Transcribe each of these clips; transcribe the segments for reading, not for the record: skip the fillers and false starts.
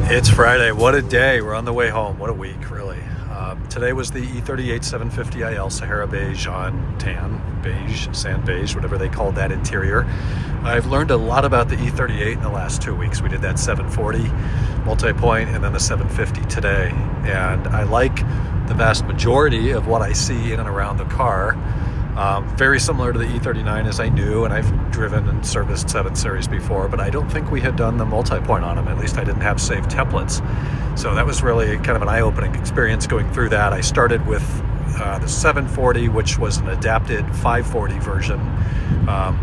It's Friday. What a day. We're on the way home. What a week, really. Today was the E38 750IL Sahara Beige on tan, beige, sand beige, whatever they called that interior. I've learned a lot about the E38 in the last 2 weeks. We did that 740 multi-point and then the 750 today. And I like the vast majority of what I see in and around the car. Very similar to the E39 as I knew, and I've driven and serviced 7 Series before, but I don't think we had done the multi-point on them. At least I didn't have saved templates. So that was really kind of an eye-opening experience going through that. I started with the 740, which was an adapted 540 version,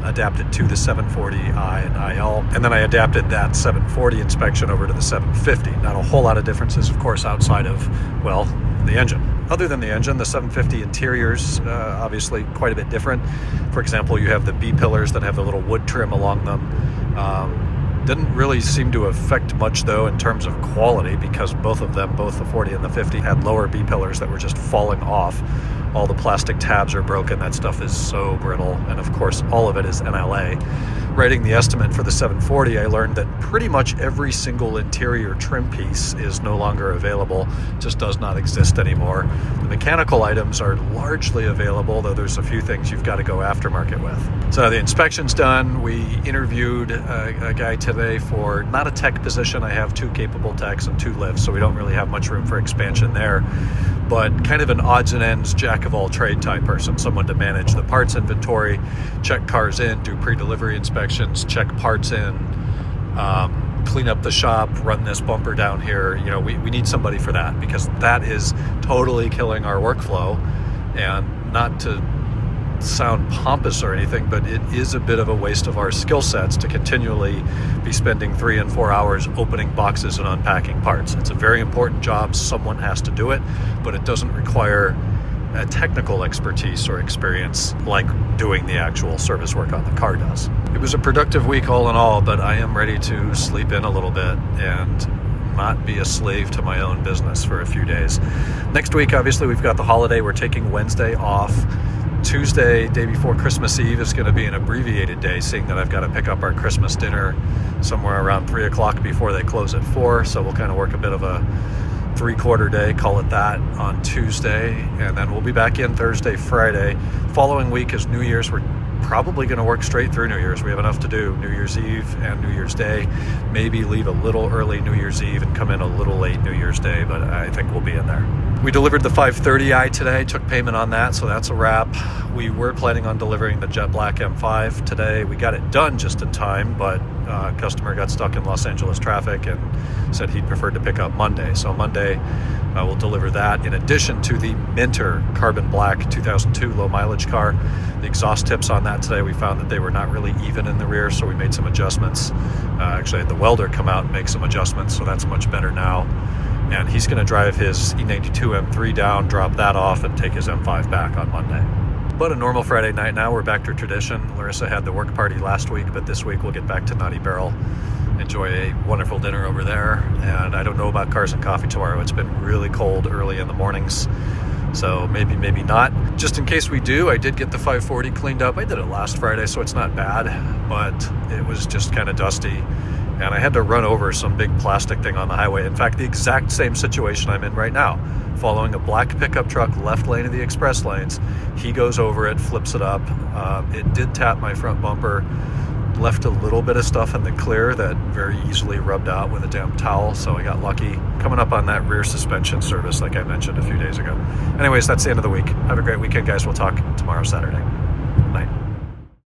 adapted to the 740i and IL, and then I adapted that 740 inspection over to the 750. Not a whole lot of differences, of course, outside of, well, the engine. Other than the engine, the 750 interiors, obviously quite a bit different. For example, you have the B-pillars that have the little wood trim along them. Didn't really seem to affect much, though, in terms of quality, because both of them, both the 40 and the 50, had lower B-pillars that were just falling off. All the plastic tabs are broken. That stuff is so brittle. And of course, all of it is NLA. Writing the estimate for the 740, I learned that pretty much every single interior trim piece is no longer available, just does not exist anymore. The mechanical items are largely available, though there's a few things you've got to go aftermarket with. So the inspection's done. We interviewed a guy today for not a tech position. I have 2 capable techs and 2 lifts, so we don't really have much room for expansion there. But kind of an odds and ends jack-of-all-trade type person, someone to manage the parts inventory, check cars in, do pre-delivery inspections, check parts in, clean up the shop, run this bumper down here. You know, we need somebody for that, because that is totally killing our workflow. And not to sound pompous or anything, but it is a bit of a waste of our skill sets to continually be spending 3 and 4 hours opening boxes and unpacking parts. It's a very important job. Someone has to do it, but it doesn't require a technical expertise or experience like doing the actual service work on the car does. It was a productive week all in all, but I am ready to sleep in a little bit and not be a slave to my own business for a few days. Next week, obviously, we've got the holiday. We're taking Wednesday off. Tuesday, day before Christmas Eve, is going to be an abbreviated day, seeing that I've got to pick up our Christmas dinner somewhere around 3 o'clock before they close at 4. So we'll kind of work a bit of a 3/4 day, call it that, on Tuesday. And then we'll be back in Thursday, Friday. Following week is New Year's. We're probably going to work straight through New Year's. We have enough to do New Year's Eve and New Year's Day. Maybe leave a little early New Year's Eve and come in a little late New Year's Day, but I think we'll be in there. We delivered the 530i today, took payment on that, so that's a wrap. We were planning on delivering the Jet Black M5 today. We got it done just in time, but customer got stuck in Los Angeles traffic and said he'd prefer to pick up Monday. So Monday, we'll deliver that, in addition to the Minter Carbon Black 2002 low mileage car. The exhaust tips on that today, we found that they were not really even in the rear, so we made some adjustments. Actually had the welder come out and make some adjustments, so that's much better now. And he's going to drive his E92 M3 down, drop that off, and take his M5 back on Monday. But a normal Friday night now. We're back to tradition. Larissa had the work party last week, but this week we'll get back to Naughty Barrel, enjoy a wonderful dinner over there. And I don't know about cars and coffee tomorrow. It's been really cold early in the mornings, so maybe not. Just in case we do, I did get the 540 cleaned up. I did it last Friday, so it's not bad, but it was just kind of dusty. And I had to run over some big plastic thing on the highway. In fact, the exact same situation I'm in right now. Following a black pickup truck left lane of the express lanes. He goes over it, flips it up. It did tap my front bumper, left a little bit of stuff in the clear that very easily rubbed out with a damp towel, so I got lucky. Coming up on that rear suspension service like I mentioned a few days ago. Anyways, that's the end of the week. Have a great weekend, guys. We'll talk tomorrow, Saturday.